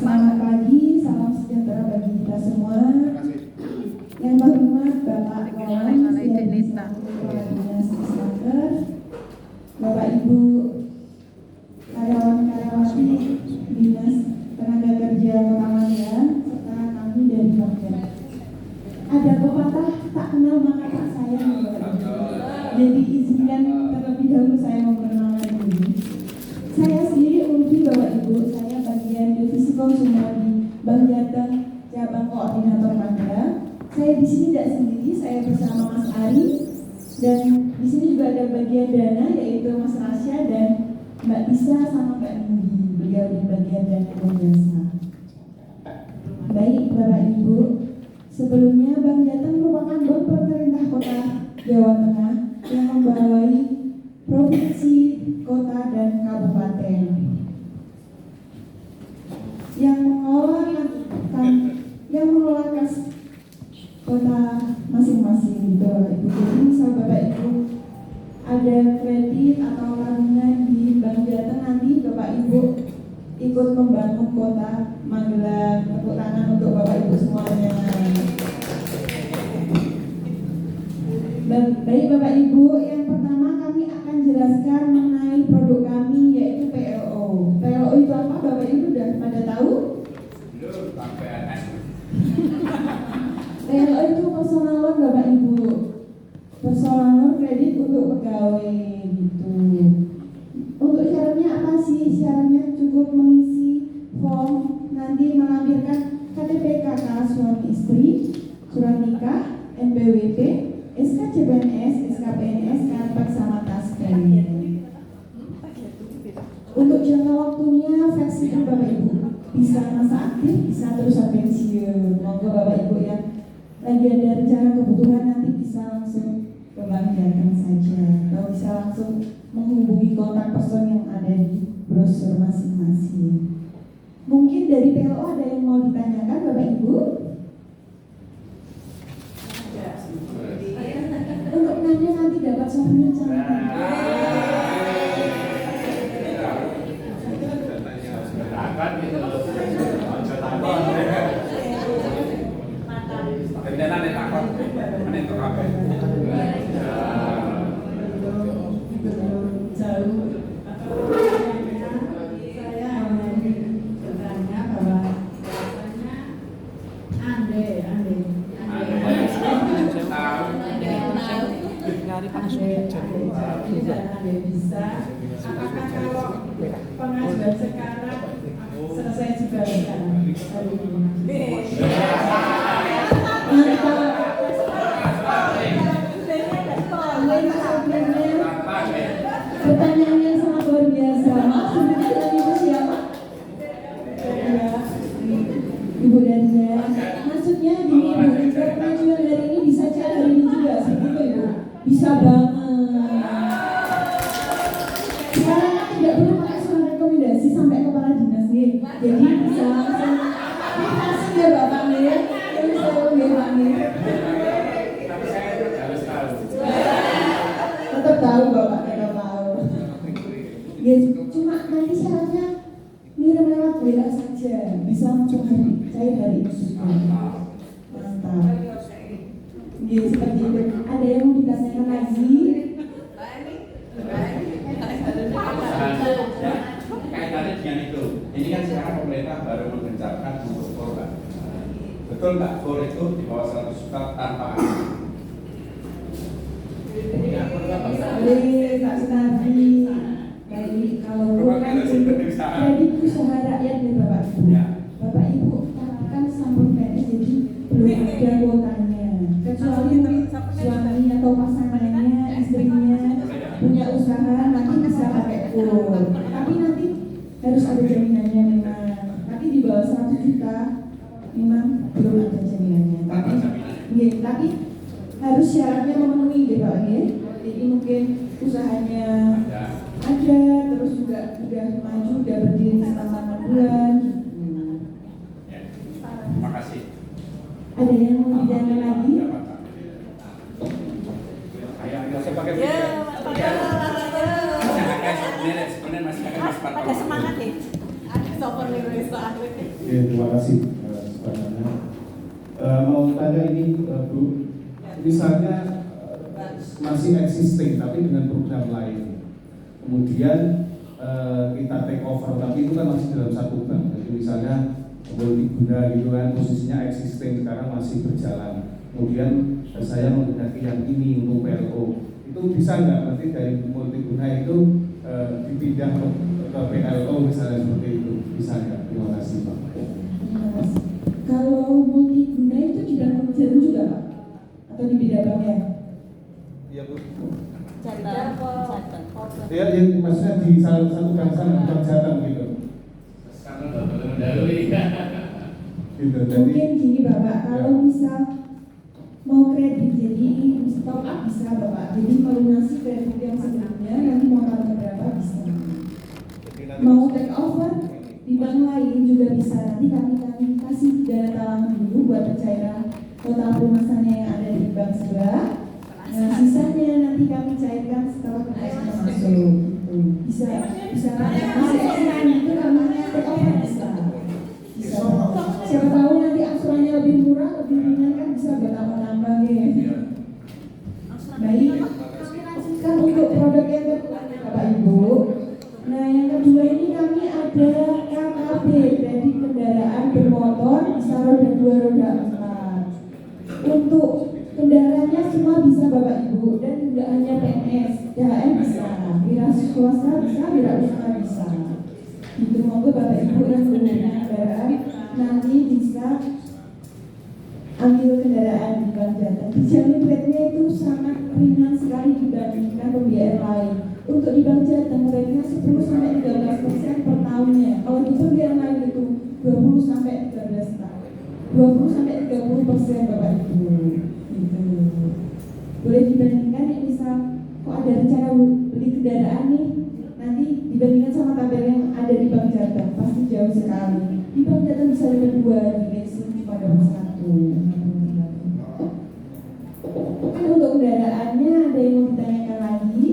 Selamat pagi, salam sejahtera bagi kita semua. Yang berhormat Bapak Kawan, Kepala Dinas Disnaker, Bapak Ibu karyawan-karyawati Dinas Tenaga Kerja Kota Madiun, serta kami dari Bangga. Ada pepatah tak kenal maka tak sayang. Jadi izinkan terlebih dahulu saya memperkenalkan diri. Saya sendiri Ulfi, Bapak Ibu, saya bagian divisi konsumer di Bank Jateng cabang koordinator Mangga. Saya di sini tidak sendiri, saya bersama Mas Ari, dan di sini juga ada bagian dana yaitu Mas Rasya dan Mbak Tisa sama Mbak Nindi. Beliau di bagian dana dan jasa. Baik Bapak Ibu, sebelumnya Bank Jateng merupakan bank pemerintah Kota Jawa Tengah yang membawahi provinsi, kota, dan kabupaten yang mengelola kas kota masing-masing gitu Bapak Ibu. Jadi misal Bapak Ibu ada kredit atau tabungan di Bank Jateng, nanti Bapak Ibu ikut membangun kota Magelang. Tepuk tangan untuk Bapak Ibu semuanya. Baik Bapak Ibu, yang pertama kami akan jelaskan mengenai produk kami yaitu PLO. PLO itu apa Bapak Ibu sudah pada tahu? Belum, PNS. PLO itu personal loan Bapak Ibu. Personal loan kredit untuk pegawai gitu. Untuk syaratnya apa sih? Syaratnya cukup mengisi form, nanti melampirkan KTP kakak suami istri, surat nikah, NPWP, SK CPNS, SK PNS, karpet sama tas kalian. Untuk jangka waktunya fleksibel Bapak Ibu, bisa masa aktif, bisa terus sampai pensiun. Monggo Bapak Ibu yang lagi ada rencana kebutuhan nanti bisa langsung ke Bank Jateng saja, atau bisa langsung menghubungi kontak person yang ada di brosur masing-masing. Mungkin dari PLO ada yang mau ditanyakan Bapak Ibu? Untuk nanya nanti dapat souvenir cantik. Bisa. Apakah kalau pengajuan sekarang selesai juga kan? Pertanyaannya sangat luar biasa. Maksudnya dari Ibu siapa? Ibu Danja. Maksudnya gini Ibu, pengajuan hari ini bisa cari hari ini juga seperti itu Ibu. Bisa banget. Sekarang tidak perlu pakai surat rekomendasi sampai kepala dinas nih. Jadi bisa langsung dikasih ya Bapak nih. Terus saya Bapak nih. Tetap tahu Bapak, tetap tahu. Ya, cuma nanti syaratnya ngirim lewat WA saja. Bisa langsung cair hari ini. Mantap. Ya, seperti itu. Ada yang mau ditanyakan lagi? Kaitannya dengan itu, ini kan sekarang pemerintah baru mengencarkan untuk korban. Betul nggak? For itu di bawah 100 juta tanpa anak. Nggak Sunardi. Baik, kalau bukan kredit usaha rakyat ya Bapak Ibu. Bapak Ibu kan sampul PNS jadi belum ada kuotanya. Kecuali suami atau pasangannya, istrinya punya usaha, nanti bisa pakai kur. Tapi nanti harus ada jaminannya memang. Tapi di bawah 100 juta memang belum ada jaminannya. Tapi harus syaratnya memenuhi gitu Pak ya. Jadi mungkin usahanya ada, terus juga udah maju, udah berdiri selama 6 bulan. Terima kasih. Ada yang mau ditanyakan lagi? Pada semangat nih. terima kasih sebenarnya. Mau tanya ini Bu, misalnya masih existing tapi dengan program lain, kemudian kita take over, tapi itu kan masih dalam satu bank. Jadi misalnya multiguna gitu kan, posisinya existing sekarang masih berjalan. Kemudian saya menghendaki yang ini untuk PLO, itu bisa nggak nanti dari multiguna itu dipindah ke PLO misalnya seperti itu, bisa nggak? Terima kasih Pak. Kalau multiguna itu di bank jarum juga Pak? Atau di beda bank ya? Iya Bu. Jateng. Ya, yang maksudnya di salah satu bank sana, bank Jateng gitu. Gitu. Mungkin gini Bapak, kalau misal mau kredit jadi top up bisa Bapak. Jadi melunasi kredit yang sebelumnya nanti mau tambah berapa bisa. Mau take over di bank lain juga bisa. Nanti kami kasih dana talangan dulu buat pencairan total pelunasannya yang ada di bank sebelah. Nah, sisanya nanti kami cairkan setelah pencairan masuk. Bisa masih itu namanya take over bisa. Siapa tahu nanti angsurannya lebih murah, lebih ringan kan bisa bertambah-tambah ya. Baik, lanjutkan untuk produk yang kedua Bapak Ibu. Nah yang kedua ini kami ada KKB, kredit kendaraan bermotor bisa roda 2, roda 4. Untuk kendaraannya semua bisa Bapak Ibu, dan tidak hanya PNS, DHM bisa, wira swasta bisa, wira usaha bisa. Itu monggo Bapak Ibu yang punya kendaraan nanti bisa ambil kendaraan di Bank Jateng. Dijamin rate-nya itu sangat ringan sekali dibandingkan pembiayaan lain. Untuk di Bank Jateng rate-nya 10-13% per tahunnya. Kalau di pembiayaan lain itu 20-13 tahun. 20-30% Bapak Ibu. Gitu. Boleh dibandingkan yang misal kok ada rencana beli kendaraan nih, nanti dibandingkan sama tabel yang ada di Bank Jateng pasti jauh sekali. Di Bank Jateng bisa lebih 2, di leasing cuma dapat 1. Kan untuk kendaraannya ada yang mau ditanyakan lagi?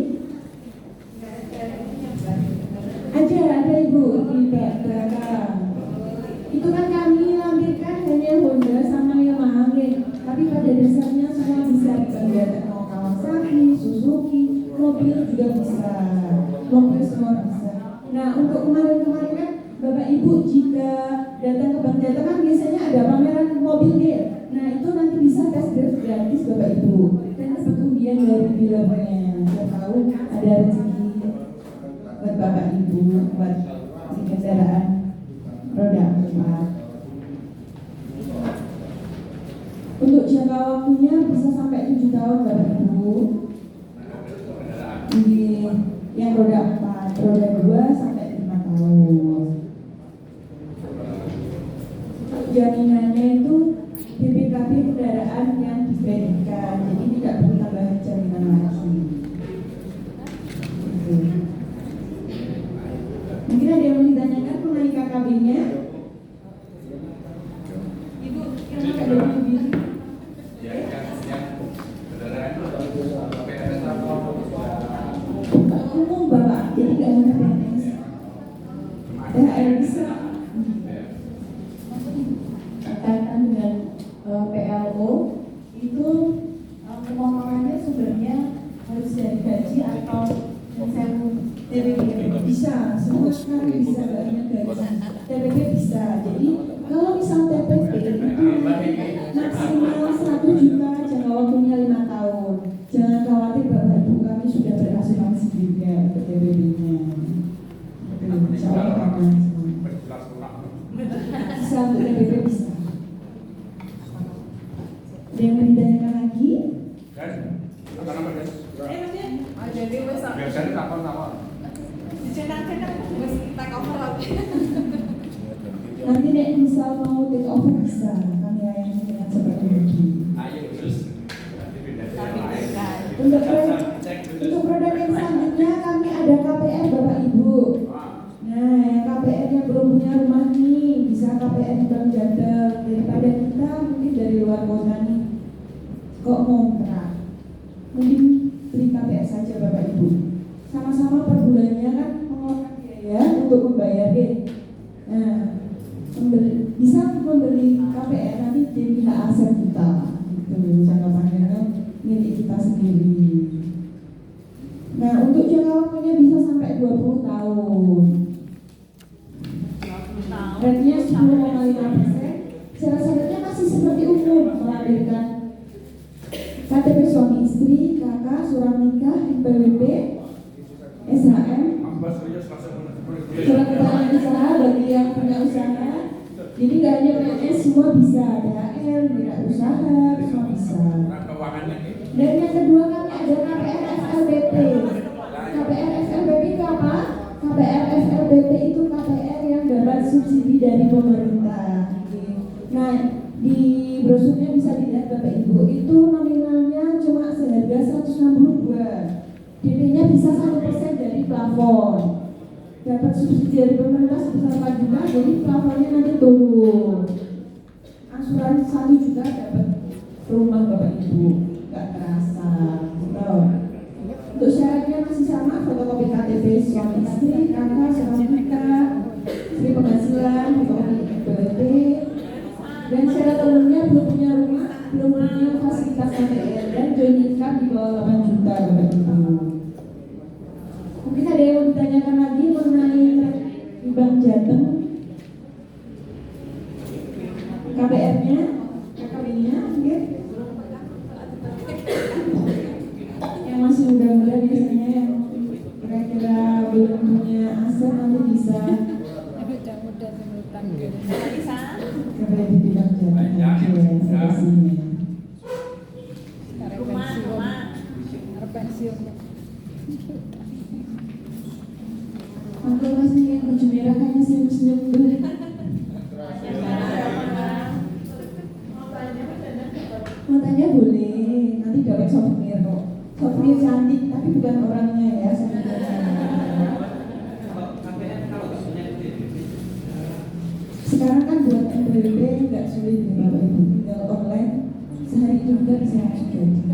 Ada Ibu di belakang. Itu kan kami lampirkan hanya Honda sama Yamaha, tapi pada dasarnya semua bisa di Bank Jateng. Mau Kawasaki, Suzuki, mobil juga bisa, mobil semua bisa. Nah untuk kemarin-kemarin kan Bapak Ibu jika datang ke Bank Jateng kan biasanya ada pameran mobil gear. Nah itu nanti bisa test drive gratis Bapak Ibu, dan dapat undian dari dealernya. Saya tahu ada rezeki buat Bapak Ibu buat si kendaraan roda 4. Untuk jangka waktunya bisa sampai 7 tahun Bapak Ibu. Di yang roda 4, roda 2 sampai 5 tahun. Jaminannya itu BPKB kendaraan yang dikreditkan, jadi tidak perlu tambahan jaminan lagi. Mungkin ada yang mau ditanyakan mengenai KKB-nya? Ibu, yang ada di mobil. Umum Bapak, jadi nggak hanya PNS. THR bisa. Kaitan dengan PLO itu pemotongannya sumbernya harus dari gaji atau insentif TPP bisa, semua sekarang bisa, nggak hanya gaji. TPP bisa. Jadi kalau misal TPP itu maksimal 1 juta, jangka waktunya 5 tahun. Jangan khawatir Bapak Ibu, kami sudah berasuransi juga untuk TPP-nya. Insya Allah aman. Bisa untuk TPP bisa. Ada yang mau ditanyakan lagi? Apa namanya? Jadi Biasanya kapan-kapan. dicetak-cetak wis take over lagi. Nanti nek misal mau take over bisa, kami layani dengan seperti ini. Ayo terus. Nanti pindah ke yang lain. Untuk produk yang selanjutnya kami ada KPR Bapak Ibu. Nah, yang KPR yang belum punya rumah nih bisa KPR di Bank Jateng. Daripada kita mungkin dari luar kota nih, kok ngontrak, mending beli KPR saja Bapak Ibu. Sama-sama per bulannya kan mengeluarkan biaya untuk membayar Nah, bisa membeli KPR nanti jadi pihak aset kita, gitu, jangka panjangnya milik kita sendiri. Nah, untuk jangka waktunya bisa sampai 20 tahun. Rate-nya 10,5%. Syarat-syaratnya masih seperti umum, melampirkan KTP suami istri, kakak, surat nikah, NPWP, SHM, surat keterangan usaha bagi yang punya usaha. Jadi nggak hanya PNS, semua bisa, THR, usaha, semua bisa. Dan yang kedua kami ada KPR FLBP. KPR FLBP itu apa? KPR FLBP itu KPR yang dapat subsidi dari pemerintah. Nah, di brosurnya bisa dilihat Bapak Ibu, itu nominalnya cuma seharga 162. DP-nya bisa 1% dari plafon. Dapat subsidi dari pemerintah sebesar 4 juta, jadi plafonnya nanti turun. Asuransi 1 juta dapat rumah Bapak Ibu, nggak terasa. Untuk syaratnya masih sama, fotokopi KTP suami istri, kakak, surat nikah, istri penghasilan, fotokopi NPWP. Dan syarat umumnya belum punya rumah, belum punya fasilitas KPR, dan join income di bawah 8 juta Bapak Ibu. Mungkin ada yang ditanyakan lagi mengenai di Bank Jateng, KPR-nya, KKB-nya, mungkin yang masih muda-muda biasanya yang kira-kira belum punya aset nanti bisa KPR di Bank Jateng. Rumah. Uncle masih yang baju merah hanya senyum-senyum dulu. Mau tanya boleh, nanti dapat souvenir kok. Souvenir cantik, tapi bukan orangnya ya. Sekarang kan buat NPWP nggak sulit ya Bapak Ibu, tinggal online sehari juga bisa langsung jadi.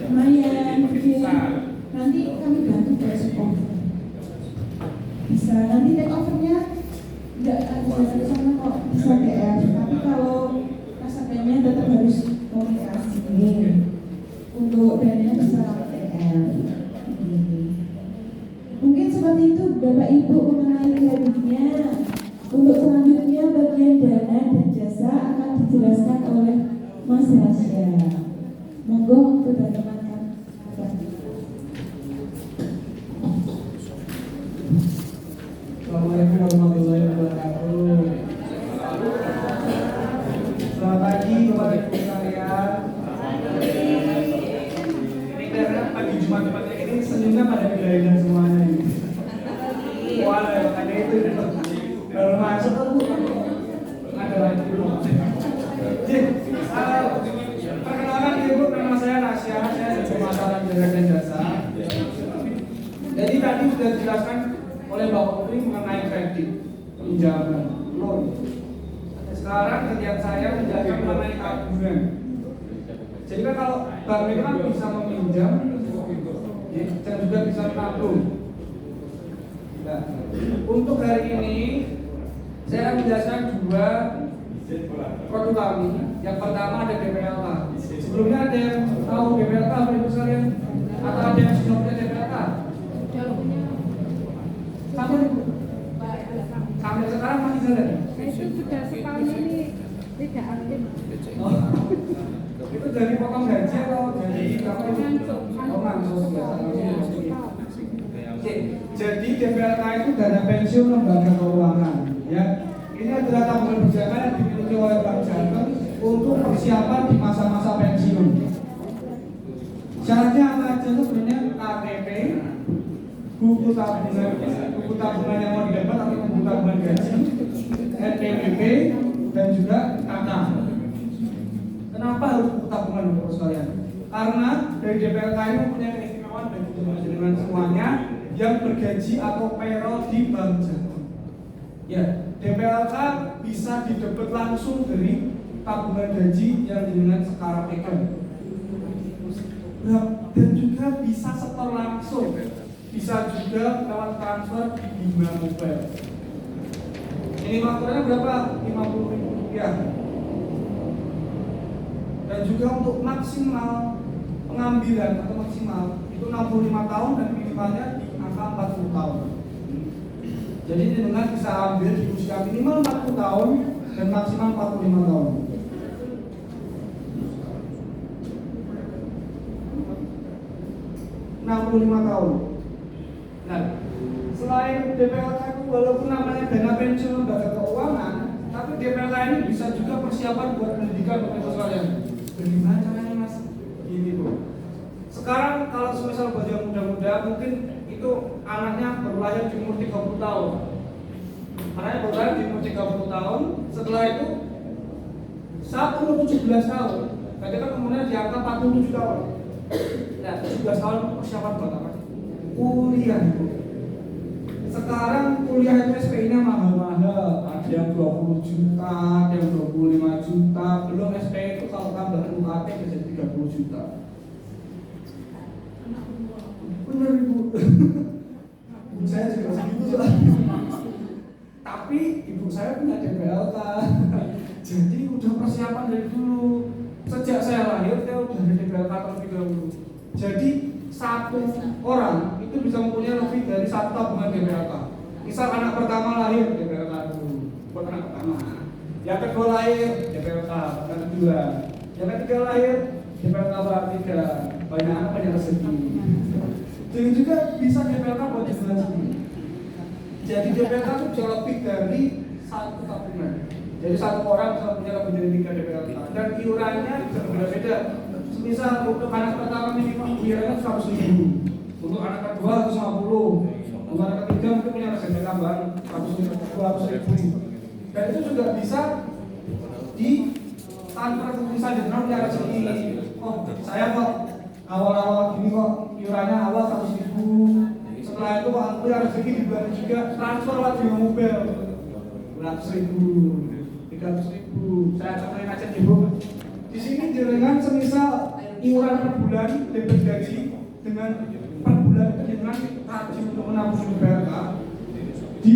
Lumayan, mungkin nanti kami bantu proses over. Bisa nanti take overnya nggak ada sama kok, bisa PR. Tapi kalau kasabenya tetap harus komunikasi untuk dananya bisa PR. Mungkin seperti itu Bapak Ibu mengenai kreditnya. Untuk selanjutnya bagian dana dan jasa akan dijelaskan oleh Mas Rasya. Monggo untuk teman-teman. Assalamualaikum warahmatullahi wabarakatuh. Selamat pagi Bapak Ibu sekalian. Ini karena pagi Jumat depannya ini senyumnya pada beda-beda semuanya ini. Wah, makanya itu baru masuk ada lagi belum. Perkenalkan Ibu, nama saya Rasya, saya dari pemasaran barang dan jasa. Jadi tadi sudah dijelaskan oleh Bapak Menteri mengenai kredit, pinjaman, loan. Sekarang kerjaan saya menjelaskan mengenai tabungan. Jadi kan kalau bank itu kan bisa meminjam dan juga bisa menabung. Nah, untuk hari ini saya akan menjelaskan dua produk kami. Yang pertama ada DPLK. Sebelumnya ada yang tahu DPLK Bapak Ibu sekalian? Atau ada yang sudah punya DPLK? Sampai sekarang masih jalan? Itu sudah setahun ini tidak aktif. Itu dari potong gaji atau dari apa itu? Jadi DPLK itu dana pensiun lembaga keuangan, ya. Ini adalah tabungan berjangka yang dimiliki oleh Bank Jateng untuk persiapan di masa-masa pensiun. Syaratnya apa aja sebenarnya? KTP, buku tabungan yang mau didapat atau buku tabungan gaji, NPWP, dan juga KK. Kenapa harus buku tabungan Bapak sekalian? Karena dari DPLK ini mempunyai keistimewaan bagi teman-teman semuanya yang bergaji atau payroll di Bank Jateng. Ya, DPLK bisa didebet langsung dari tabungan gaji yang dengan sekarang pegang. dan juga bisa setor langsung, bisa juga lewat transfer di Bima Mobile. Ini fakturnya berapa? 50.000 rupiah. Dan juga untuk maksimal pengambilan atau maksimal itu 65 tahun dan minimalnya di angka 40 tahun. Jadi dengan bisa ambil di usia minimal 40 tahun dan maksimal 45 tahun. tahun. Nah, selain DPLK itu walaupun namanya dana pensiun lembaga keuangan, tapi DPLK ini bisa juga persiapan buat pendidikan untuk sekalian. Bagaimana caranya mas? Gini bro. Sekarang kalau semisal buat yang muda-muda mungkin itu anaknya baru lahir di umur 30 tahun. Anaknya baru lahir di umur 30 tahun. Setelah itu saat umur 17 tahun, berarti kan kemudian di angka 47 tahun. Nah, 17 tahun persiapan buat apa? Kuliah. Sekarang kuliah itu SPI-nya mahal-mahal. Ada yang 20 juta, ada yang 25 juta. Belum SPI itu kalau tambahan UKT bisa 30 juta. Bener ibu. Ibu saya juga segitu lah. Tapi ibu saya punya DPLK. Jadi udah persiapan dari dulu. Sejak saya lahir, saya udah ada DPLK terlebih dahulu. Jadi satu orang itu bisa mempunyai lebih dari satu tabungan DPLK. Misal anak pertama lahir DPLK dulu, buat anak pertama. Yang kedua lahir DPLK, yang kedua. Yang ketiga lahir DPLK ketiga. Banyak anak banyak rezeki. Jadi juga bisa DPLK buat jalan sendiri. Jadi DPLK itu bisa lebih dari satu tabungan. Jadi satu orang bisa punya lebih dari 3 DPLK dan iurannya bisa berbeda-beda. Misal untuk anak pertama minimal iurannya 100.000, untuk anak kedua 150, untuk anak ketiga mungkin punya rezeki tambahan 200.000. Dan itu juga bisa di transfer misalnya jenderal punya rezeki. Oh saya kok awal-awal gini kok iurannya awal 100.000, setelah itu kok aku punya rezeki di bulan juga transfer lewat Bima Mobile 100.000. 300.000, saya contohin aja ibu. Di sini dengan semisal iuran per bulan debit gaji dengan per bulan dengan rajin untuk menabung DPLK di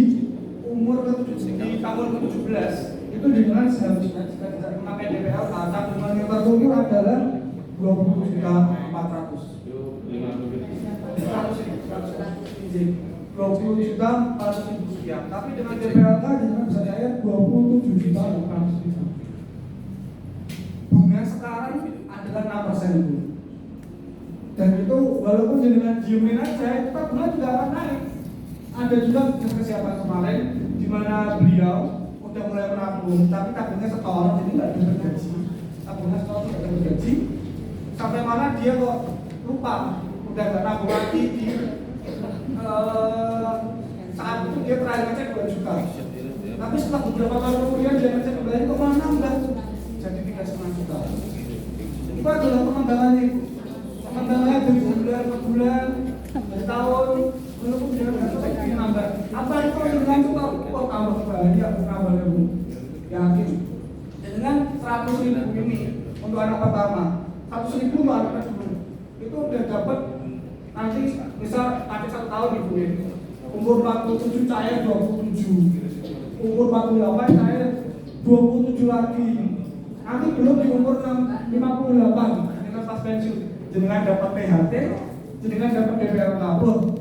umur di tahun ke-17 itu dengan seharusnya jika tidak memakai DPLK tabungan yang terkumpul adalah 20.400.000. 20.400.000 rupiah. Tapi dengan DPLK dengan bisa cair 27.400.000. Bunga sekarang adalah 6% itu. Dan itu walaupun dengan diemin aja, itu bunga juga akan naik. Ada juga kesiapan kemarin di mana beliau udah mulai menabung, tapi tabungnya setor, jadi nggak dapat gaji. Tabungnya setor tidak dapat gaji. Sampai mana dia kok lupa, udah nggak nabung lagi di saat itu dia terakhir ngecek 2 juta. Tapi setelah beberapa tahun kemudian dia ngecek kembali kok malah nambah jadi 3,5 juta. Itu adalah pengembangannya. Pengembangannya dari bulan ke bulan, dari tahun, walaupun dia nggak cocok dia nambah. Apa itu dengan itu kok tambah banyak nambah bu? Yakin. Dengan 100.000 ini untuk anak pertama, 100.000 untuk anak kedua, itu udah dapat. Nanti misal ada 1 tahun ibu ini umur 47 cair 27, umur 48 cair 27 lagi, nanti belum di umur 58 dengan pas pensiun, jenengan dapat PHT, jenengan dapat DPLK loh.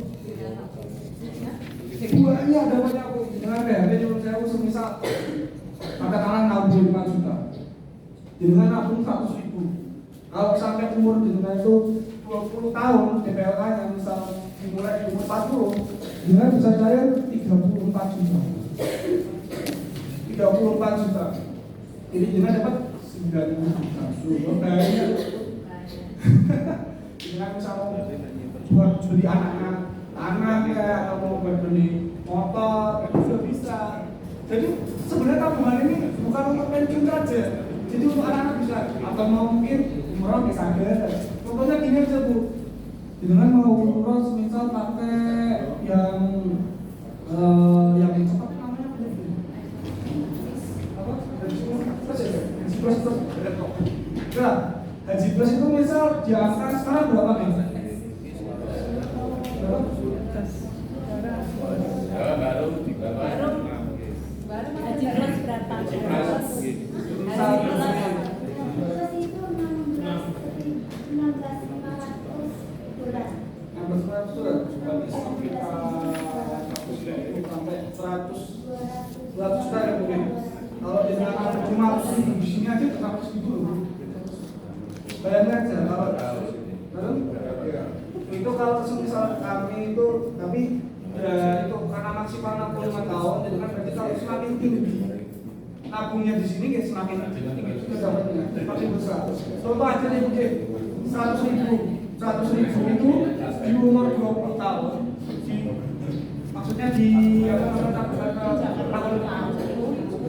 Iya dapatnya aku, jenengan PHT cuma saya semisal katakanlah nabung 5 juta, jenengan nabung 100.000. Kalau sampai umur jenengan itu 20 tahun DPLK yang misal dimulai di umur 40, dengan bisa cair 34 juta. 34 juta. Jadi dengan dapat 9 juta. Kayaknya dengan bisa mau buat beli anak ya, atau mau buat beli motor, itu sudah bisa. Jadi sebenarnya tabungan ini bukan untuk pensiun saja. Jadi untuk anak-anak bisa, atau mau mungkin umroh bisa ada. Contohnya gini aja bu, dengan mau umroh semisal pakai yang cepat namanya apa? Nah, Haji plus itu misal diangkat sekarang berapa nih? Berapa? Baru Haji plus berapa? Haji plus. Haji plus. Juta ya mungkin. Kalau di sana 500.000 di sini aja 100.000 loh. Bayangkan aja kalau itu kalau misal kami itu tapi itu karena maksimal 65 tahun itu kan berarti kalau semakin tinggi nabungnya di sini ya semakin tinggi dapatnya semakin besar. Contoh aja nih mungkin 100.000 itu di umur 20 tahun maksudnya di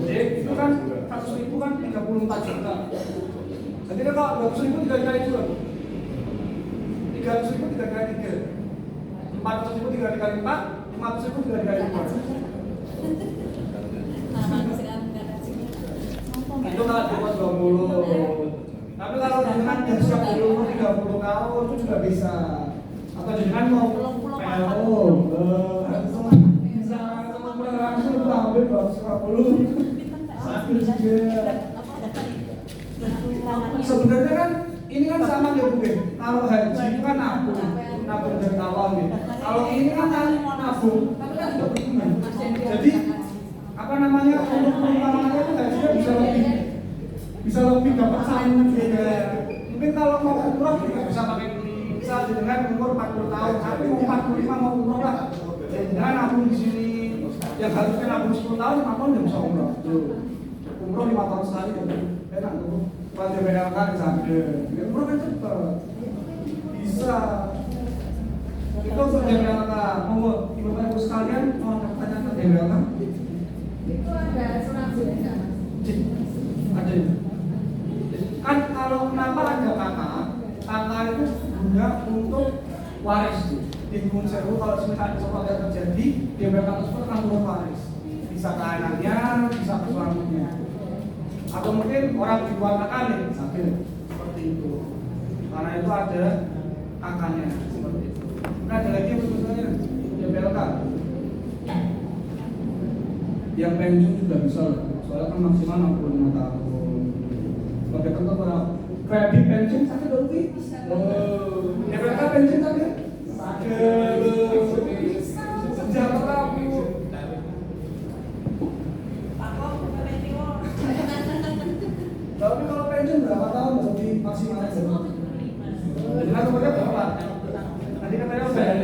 jadi itu kan 100.000 kan 34 juta. Jadi kalau 200.000 3 kali 2, 300.000 3 kali 3, 400.000 3 kali 4, 500.000 3 kali 4. Itu kalau cuma 20. Tapi kalau dengan siap di umur 30 tahun itu juga bisa. Atau dengan mau PLO, bisa teman-teman langsung itu ambil 250. Sambil juga. Sebenarnya kan ini kan sama ya Bu. Kalau haji itu kan nabung dari awal gitu. Kalau ini kan nabung, tapi kan tidak berguna. Jadi apa namanya untuk pengembangannya itu hajinya bisa lebih dapat saing gitu. Mungkin kalau mau umroh juga bisa pakai bisa dengan umur 40 tahun, tapi mau 45 mau umroh lah. Jangan nabung di sini. Yang harusnya nabung 10 tahun, 5 tahun nggak bisa umroh. Umroh 5 tahun sekali gitu. Enak tuh. Pas DPLK disangka, umroh kan cepet. Bisa. Itu untuk DPLK. Monggo ibu-ibu sekalian mau tanya ke DPLK. Itu ada surat surat. Ada itu. Kan kalau kenapa ada kakak itu guna untuk waris tuh. Di Gunung Sewu kalau misalnya sesuatu yang terjadi, DPLK tersebut akan turun waris. Bisa ke anaknya, bisa ke suaminya. Atau mungkin orang di luar kakaknya sakit seperti itu. Karena itu ada kakaknya seperti itu. Nah ada lagi yang sebetulnya DPLK. Yang pensiun juga bisa, soalnya kan maksimal 65 tahun. Sebagai contoh para kredit pensiun sakit dulu sih. DPLK pensiun sakit. Sejahtera Bu. Tapi kalau pensiun berapa tahun berarti maksimal aja? Dengan umurnya berapa? Tadi katanya udah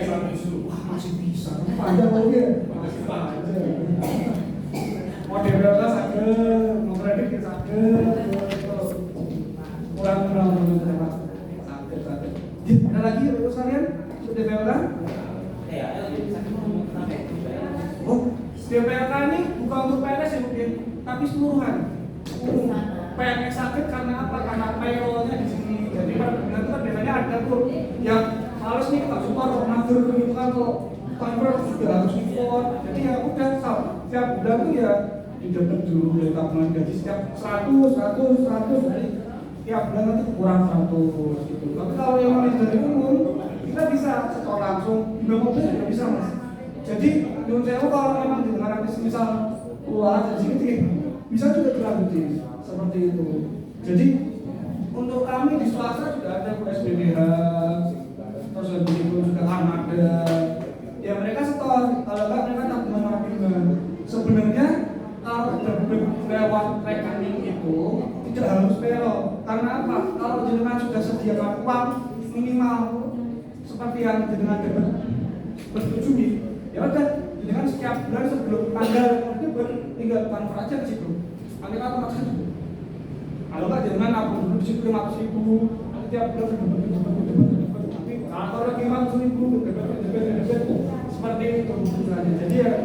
wah masih bisa, panjang lagi ya? Masih panjang. Mau DPLK sakit, mau kredit ya sakit, kurang sakit. Ada lagi untuk sekalian untuk DPLK? Oh, DPLK ini bukan untuk PNS ya mungkin, tapi seluruhan. PNS sakit karena apa? Karena payrollnya di sini. Jadi kan biasanya ada tuh yang males nih tak support mengatur gitu kan kalau convert sudah harus import. Jadi ya udah setiap bulan tuh ya didapat dulu dari tabungan gaji setiap 100 jadi tiap bulan nanti kurang 100 gitu. Tapi kalau yang manis dari umum kita bisa setor langsung di mobil juga bisa mas. Jadi menurut saya kalau memang didengar misal keluar dari sini bisa juga dilanjutin seperti itu. Jadi untuk kami di swasta juga ada SPBH, terus lebih itu juga Armada. Ya mereka setor, kalau enggak mereka tabungan. Sebenarnya kalau lewat rekening itu tidak harus payroll. Karena apa? Kalau jenengan sudah sediakan uang minimal seperti yang jenengan dapat bersetujui, ya udah jenengan setiap bulan sebelum tanggal debit tinggal transfer aja ke situ. Nanti kan otomatis juga. Kalau nggak jangan nabung dulu di situ 500.000, nanti tiap bulan dapat. Tapi kalau lagi 500.000, dapat seperti itu kebutuhannya. Jadi ya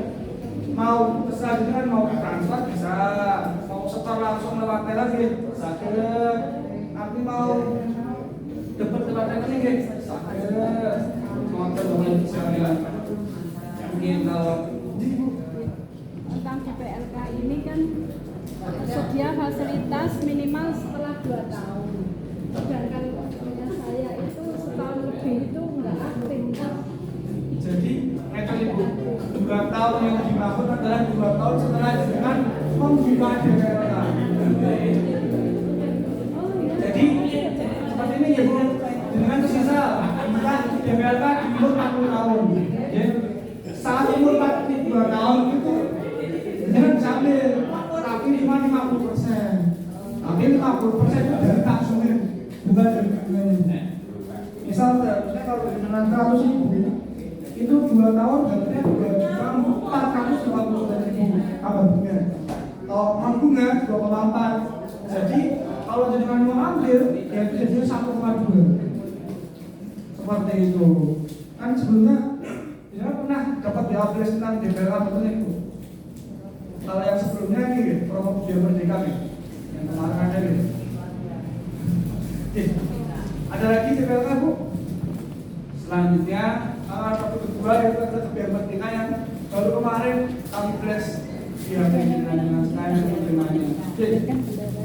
mau terserah jangan mau transfer bisa, mau setor langsung lewat teller gitu, sakit. Nanti mau dapat lewat rekening gitu, sakit. Mau terbaik sekalian. Mungkin kalau tentang DPLK ini kan sedia fasilitas minimal setelah 2 tahun. Sedangkan tahun yang dimaksud adalah 2 tahun setelah dengan membuka DPLK. Jadi seperti ini ya Bu, dengan tersisa kita DPLK umur 40 tahun. Ya. Saat umur 42 tahun itu dengan bisa ambil, tapi cuma 50%. Tapi 50% itu dari taksumin, bukan dari kalian. Misal kalau dengan 100.000 itu 2 tahun harganya 2.450.000 apa bunga? Kalau non bunga 2,4. Jadi kalau jenengan mau ambil ya itu jadi 1,2. Seperti itu. Kan sebelumnya jenengan pernah dapat diupdate tentang DPLK betul itu. Kalau yang sebelumnya ini promo Biaya Merdeka nih, yang kemarin ada nih. Ada lagi DPLK Bu? Selanjutnya satu kedua yaitu adalah Biaya Merdeka yang baru kemarin kami flash di hari dengan saya menerimanya.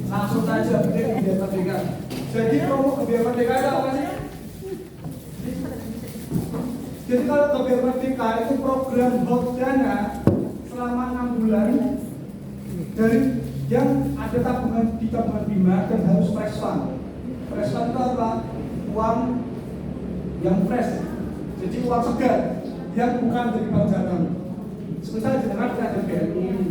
Langsung saja Biaya Merdeka. Jadi promo Biaya Merdeka itu apa sih? Jadi kalau Biaya Merdeka itu program box dana selama 6 bulan dari yang ada tabungan di tabungan Bima dan harus fresh fund. Fresh fund itu apa? Uang yang fresh. Jadi uang segar yang bukan dari bank jalan. Semisal jenengan ada BNI,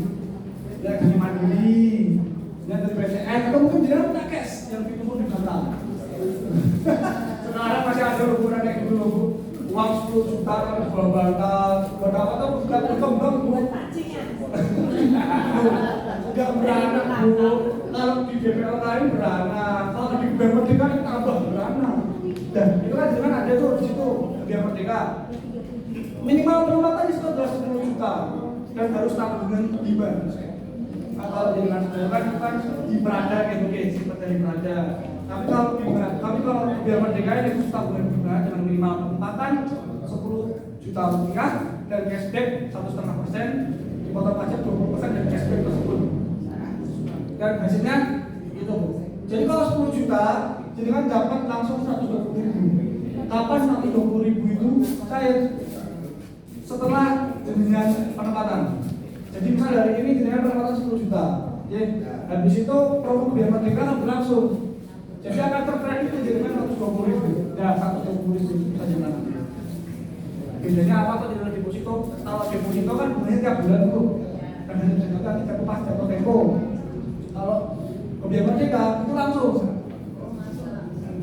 yang dari Mandiri, yang dari BCN, atau mungkin jenengan punya cash yang dikumpul di bank. Sekarang masih ada ukuran kayak gitu loh Bu. Uang 10 juta kalau jual bantal, buat apa tuh bukan berkembang Bu. Tidak beranak Bu. Kalau di DPL lain beranak, kalau di Biaya Merdeka itu tambah beranak. Dan itu kan jenengan ada tuh di situ Biaya Merdeka. Minimal penempatan itu adalah 10 juta dan harus tabungan di bank. Nah, kalau jenengan kan di Prada gitu seperti di Prada. Tapi kalau Biaya Merdeka ini harus tabungan bunga dengan minimal penempatan 10 juta rupiah dan cashback 1,5%, dipotong pajak 20% dan cashback tersebut. Dan hasilnya itu Bu. Jadi kalau 10 juta, jadi kan dapat langsung 120.000. Kapan 120.000 itu saya setelah jenengan penempatan. Jadi misalnya dari ini jenengan penempatan 10 juta. Ya, habis itu promo Biaya Merdeka akan berlangsung. Jadi akan terkredit itu jenengan 120.000. Ya, 120.000 bisa jenengan. Bedanya apa tuh dengan deposito? Kalau deposito kan bunganya tiap bulan tuh. Dan hanya jenengan tidak pas jatuh tempo. Kalau Biaya Merdeka itu langsung.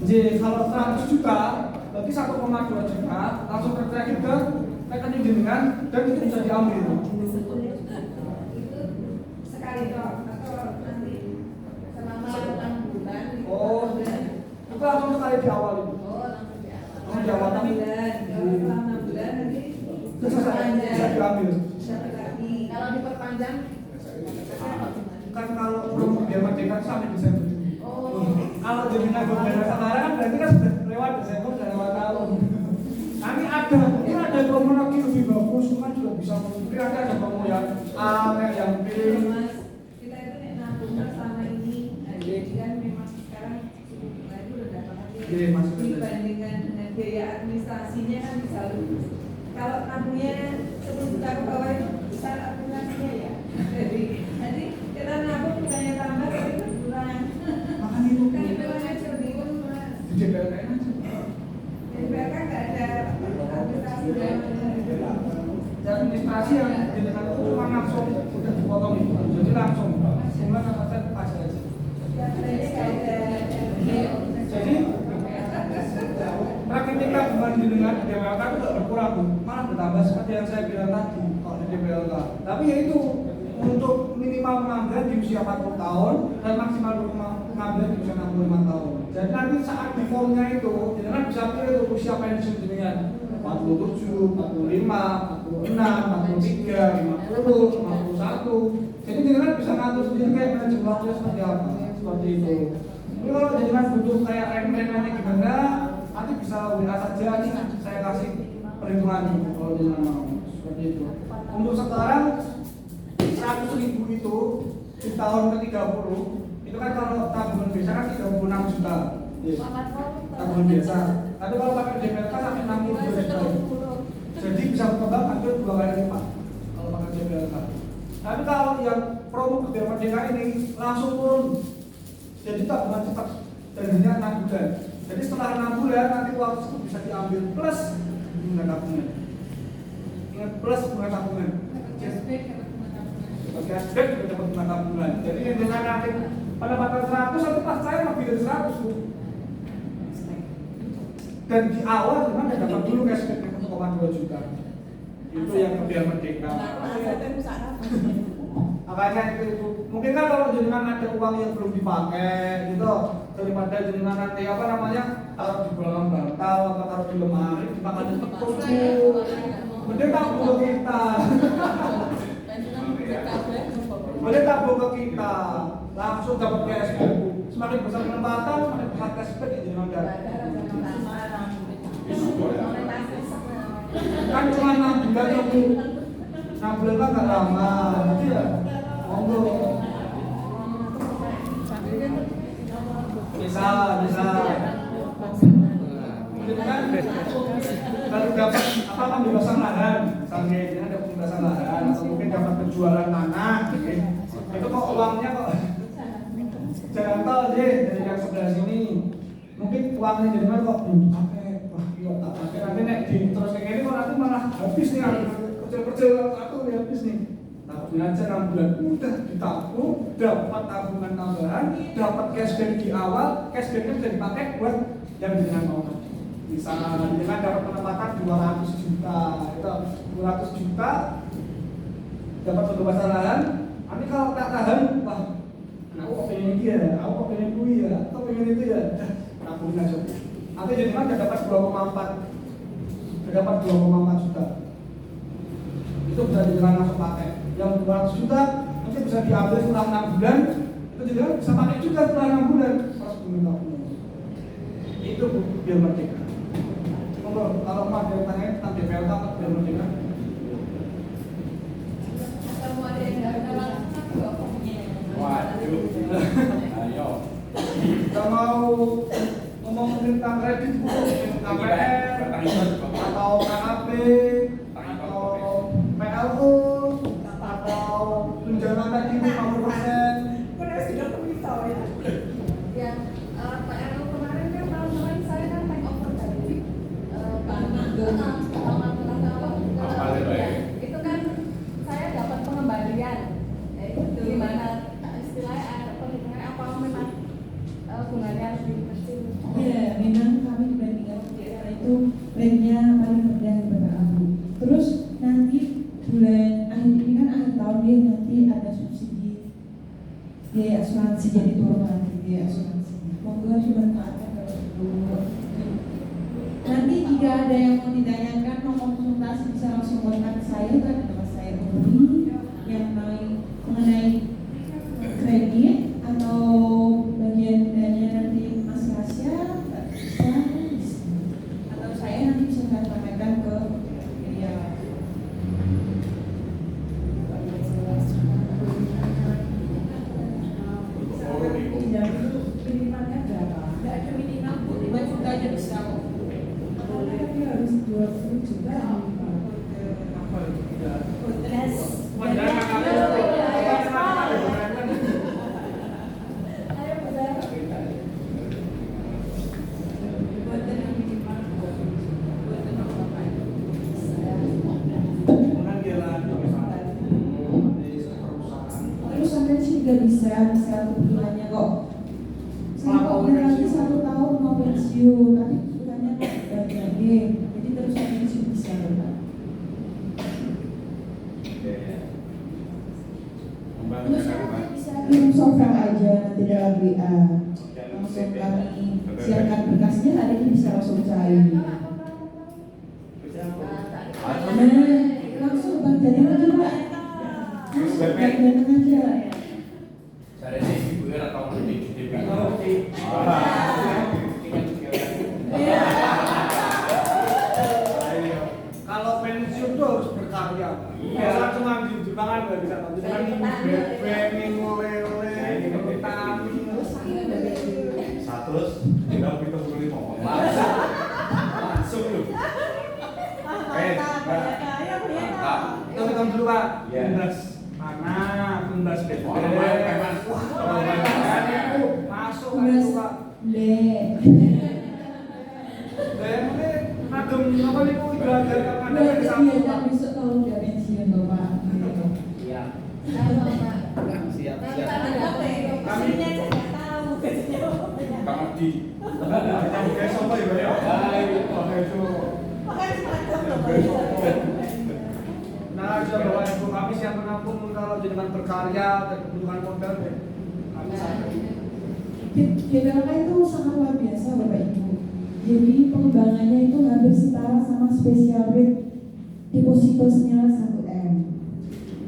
Jadi kalau 100 juta, berarti 1,2 juta langsung terkredit ke rekening jenengan dan itu bisa diambil. Sekali dong, atau nanti selama 6 bulan. Oh, itu langsung sekali di awal itu. Oh, langsung di awal. Langsung di awal tapi Selama 6 bulan nanti bisa diambil. bisa lagi. Kalau diperpanjang Kan kalau belum Biaya Merdeka sampai Desember. oh, Kalau jenengan berbeda sekarang kan berarti kan sudah lewat Desember, sudah lewat tahun. Nanti mungkin ada promo lagi lebih bagus, kan juga bisa mungkin ada promo yang A, yang B. Mas, kita itu nek nabung selama ini, jadi kan memang sekarang suku bunga itu udah banget Iya, Mas. dibandingkan dengan biaya administrasinya kan bisa lebih. Kalau nabungnya 10 juta ke bawah itu besar administrasinya ya. Jadi kita nabung bukannya tambah tapi berkurang. Makanya itu Kan itu aja bingung Mas. di DPLK aja. Jadi mereka nggak ada administrasi dan Dan administrasi yang jenengan itu cuma langsung udah dipotong itu, jadi langsung semua angkatan pajak aja. Jadi praktik tabungan jenengan di DPLK itu tidak berkurang, malah bertambah seperti yang saya bilang tadi kalau di DPLK. Tapi ya itu untuk minimal pengambilan di usia 40 tahun dan maksimal pengambilan di usia 65 tahun. Jadi nanti saat di formnya itu jenengan bisa pilih itu usia pensiun jenengan 47, 45, 46, 43, 50, 51. Jadi jenengan bisa ngatur sendiri kayak manajemen waktunya seperti apa, seperti itu. Tapi kalau jenengan butuh kayak rem-remnya gimana, nanti bisa WA saja, saya kasih perhitungan kalau jenengan mau, seperti itu. Untuk sekarang 100.000 itu di tahun ke-30 itu kan kalau tabungan biasa kan 36 juta. Yes. Tabungan biasa. Tapi kalau pakai DPLK sampai 60 juta. Jadi bisa berkembang hampir 2 kali lipat. kalau pakai JPLK. Tapi kalau yang promo Gebiar Merdeka ini langsung turun, jadi tabungan cepat, jadinya 6 bulan. Jadi setelah 6 bulan nanti uang tersebut bisa diambil plus bunga tabungan. Ingat, plus bunga tabungan. Cashback juga dapat bunga tabungan. Jadi dengan nanti pendapatan 100 nanti pas saya lebih dari 100 Bu. Dan di awal memang dapat dulu cashback 1,2 juta. Itu yang Gebiar Merdeka. Makanya itu mungkin kan kalau jenengan ada uang yang belum dipakai gitu, daripada jenengan nanti apa namanya taruh di belakang bantal atau taruh di lemari dipakai di tepung, mending tabung ke kita. Mending tabung ke kita, langsung dapat cashback. Semakin besar penempatan, semakin besar cashback ya jenengan dapat. Kan cuma 6 bulan ya Bu, 6 bulan kan gak lama, jadi ya monggo. Bisa. Kan baru dapat apa pembebasan lahan, misalnya ini ada pembebasan lahan atau mungkin dapat penjualan tanah, itu kok uangnya kok jalan tol deh dari yang sebelah sini, mungkin uangnya jadi mana kok belum pakai, wah iya tak pakai nanti nek di terus kayak gini kok nanti malah habis nih, kecil-kecil aku nih habis nih. Tabung aja 6 bulan udah ditabung, dapat tabungan tambahan, dapat cashback di awal, cashbacknya bisa dipakai buat yang dengan mau. Misalnya dengan dapat penempatan 200 juta, itu 200 juta dapat pembebasan lahan. Nanti kalau tak tahan, wah, aku kok pengen ini ya, aku kok pengen itu ya, aku pengen itu ya, tabung aja. Nanti jadi kan dapat 2,4, dapat 2,4 juta. Itu bisa dijalan langsung pakai. Yang 200 juta nanti bisa diambil setelah 6 bulan, itu juga bisa pakai juga setelah 6 bulan. Pas pemerintah itu Gebiar Merdeka. Kalau mau ada tanya tentang DPLK atau Gebiar Merdeka? Waduh, ayo. Kita mau ngomong tentang kredit Bu, KPR atau KAP atau PLU atau tunjangan tadi 50%. Udah sudah beritahu ya. Ya, PLU kemarin kan tahun kemarin saya kan take over dari Pak Mandun, itu kan saya dapat pengembalian, itu di mana istilahnya ada perhitungan apa memang bunganya lebih kecil. Ya, memang kami dibandingkan daerah itu rate-nya paling rendah daripada aku. Terus nanti bulan akhir ini kan akhir tahun dia nanti ada subsidi biaya asuransi, jadi turun lagi biaya asuransi. Monggo dimanfaatkan kalau itu. Nanti jika ada yang mau ditanyakan, mau konsultasi bisa langsung kontak saya, kan nama saya Uri yang mengenai kredit atau bagian dana nanti Mas Rasya bisa, atau saya nanti bisa sampaikan ke dia. Minimalnya berapa? Tidak ada minimal, 5 juta aja bisa kok. Tapi harus 20 juta. Terus sampai sih juga bisa kebutuhannya kok. Saya kok udah lagi 1 tahun mau pensiun, tapi kebutuhannya lagi, jadi terus sampai sih bisa. Terus nanti bisa kirim software aja nanti dalam WA. Langsung kami siapkan berkasnya, hari ini bisa langsung cair. Langsung Bang, jadi aja Pak. Langsung aja. Saya ini ibu atau di DPR. Kalau pensiun tuh harus berkarya. Biasa cuma di Jepangan nggak bisa. Jangan bebek, oleh-oleh, vitamin. 100, tidak kita boleh ngomong. Langsung loh. Mantap. Kita hitung dulu Pak, Iya. tumbas tanah, tumbas BBM. Oh, lumayan, Mas. Wah, Oh, lumayan. kan itu masuk kan Mas, itu Pak. le. Dan mungkin nagem apa nih Bu ibadah kan Luar ada sama biasa Pak. besok kalau udah pensiun Bapak. Iya. Halo Pak. Siap, Nanti siap. ada apa ya? Maksudnya saya nggak tahu gajinya. Kamu di. Kamu kayak siapa ya Pak ya? Baik, oke itu. Makanya semacam loh Pak. Nah, aja Bapak Ibu kami siap menampung kalau jenengan berkarya dan kebutuhan modal deh. Kami sangat. GBLK itu sangat luar biasa Bapak Ibu. Jadi pengembangannya itu hampir setara sama special rate deposito senilai 1M.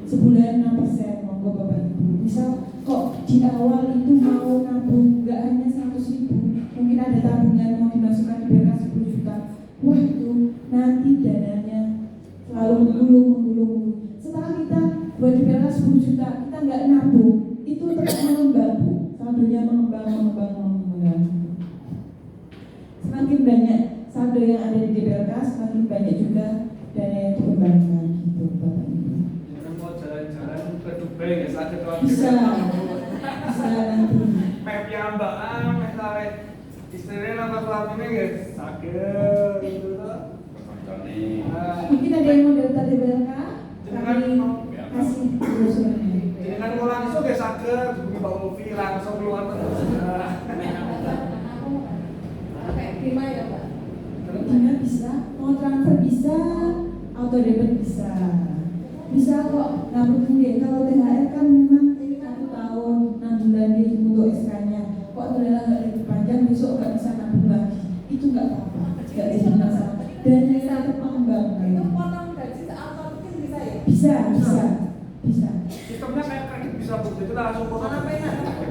Sebulan 6%, monggo Bapak Ibu. Bisa kok di awal itu mau nabung nggak hanya 100.000, mungkin ada tabungan mau dimasukkan di BLK 10 juta. Wah itu nanti dananya selalu menggulung. Setelah kita buat di BLK 10 juta, kita nggak nabung, itu tetap mengembang Bu. Saldonya mengembang. Semakin banyak saldo yang ada di DBLK, semakin banyak juga dana yang dikembangkan gitu Bapak Ibu. Jangan mau jalan-jalan ke Dubai ya sakit waktu. Bisa nanti. Map yang Mbak tarik istrinya nama suaminya ya sakit gitu tuh. Mungkin ada yang mau daftar DBLK, Jangan kami mau. kasih brosurnya. Dengan mulai itu gak sakit, jadi Mbak Ufi langsung keluar terus. Kayak gimana ya Pak? Dina bisa, mau transfer bisa, auto debit bisa. Bisa kok nabung deh. Kalau THR kan memang 1 tahun 6 bulan dia untuk SK-nya. Kok ternyata nggak lebih panjang, besok nggak bisa nabung lagi. Itu nggak apa-apa, nggak jadi masalah. Dan kita berkembang. Itu potong gaji seauto mungkin bisa ya? Bisa. Sistemnya kayak kredit bisa Bu, jadi langsung potong.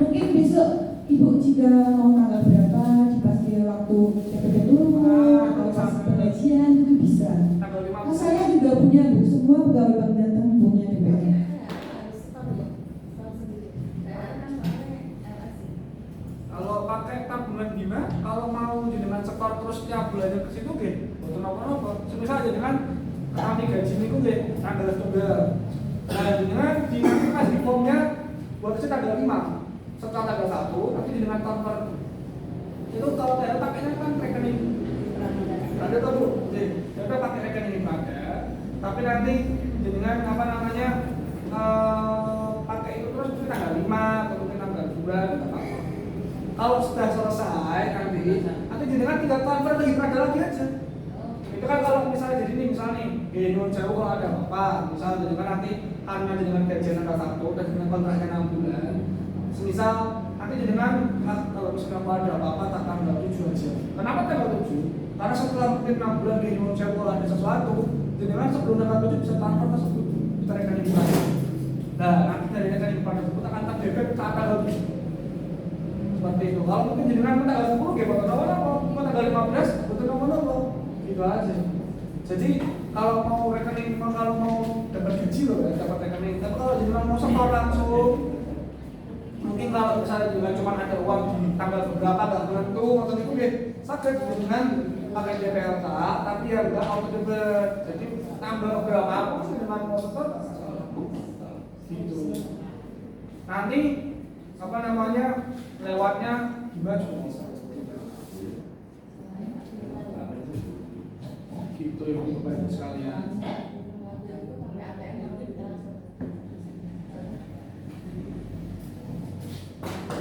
Mungkin besok ibu jika mau tanggal berapa, dipastikan waktu DPP turun atau pas penggajian itu bisa. Tanggal 5. Oh, saya juga punya Bu, semua pegawai bank datang punya DPP. Kalau pakai tabungan Bima, kalau mau jenengan setor terus tiap bulannya ke situ nggih, mboten napa-napa. Semisal jenengan kami gaji niku nggih tanggal tunggal. Nah, jenengan dinanti kasih formnya buat ke tanggal 5. Setelah tanggal 1 nanti jenengan transfer. Itu kalau saya pakainya kan rekening. Ada tuh Bu, jadi pakai rekening ibadah. Tapi nanti jenengan apa namanya pakai itu terus mungkin tanggal 5 atau mungkin tanggal 2 atau apa. Kalau sudah selesai nanti jenengan tinggal transfer lagi pada lagi aja. Itu kan kalau misalnya jadi ini misalnya nih, Genun Jauh kalau ada apa, misalnya jenengan nanti karena jenengan gajian tanggal 1 dan jenengan kontraknya 6 bulan. Semisal nanti jenengan kalau misalnya ada apa-apa tak tanggal 7 aja. Kenapa tanggal 7? Karena setelah mungkin 6 bulan Genun Jauh kalau ada sesuatu, jenengan sebelum tanggal 7 bisa transfer tersebut kita rekening ibadah. Nah, nanti dari rekening ibadah tersebut akan terdebit saat tanggal 7. Seperti itu. Kalau mungkin jenengan tanggal 10 kayak betul apa? Tanggal 15 betul apa? Gitu aja. Jadi kalau mau rekening, kalau mau dapat gaji loh, dapat rekening. Tapi kalau jenengan mau setor langsung, mungkin kalau misalnya jenengan cuma ada uang di tanggal berapa nggak menentu, atau itu deh sakit jenengan pakai DPLK, tapi ya udah auto debit. Jadi tambah berapa pun jenengan mau setor nggak masalah. Gitu. Nanti apa namanya lewatnya gimana juga bisa. Gitu ya Bapak sekalian.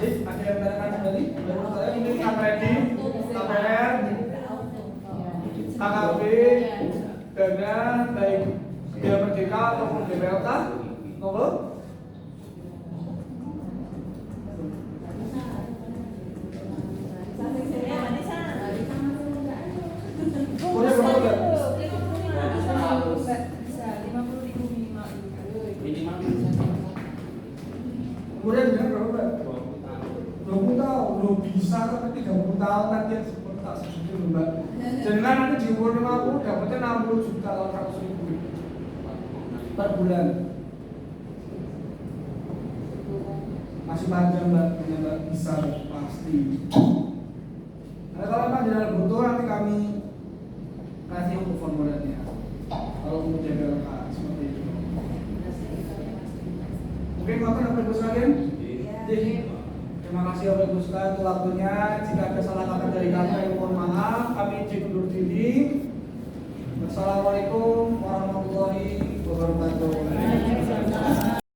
Jadi ada yang bertanya kembali? Baru saya ini KPD, KPR, KKB, Dana, baik Dia Merdeka ataupun DPLK, ngobrol? Punya berapa bulan? Kemudian dengan berapa bulan? 20 tahun, belum bisa tapi 30 tahun nanti yang seperti tak setuju Mbak. Jangan nanti di umur 50 dapatnya 60 juta atau 100.000 per bulan. Masih panjang Mbak, Mbak bisa pasti. Nah, kalau Pak Jenderal butuh nanti kami kasih untuk formulirnya. Kalau mau DPLK seperti itu. ngoten Bapak Ibu sekalian? Iya. Jadi, terima kasih Bapak Ibu sekalian untuk waktunya. Jika ada salah kata dari kami, mohon maaf. Kami izin undur diri. Wassalamualaikum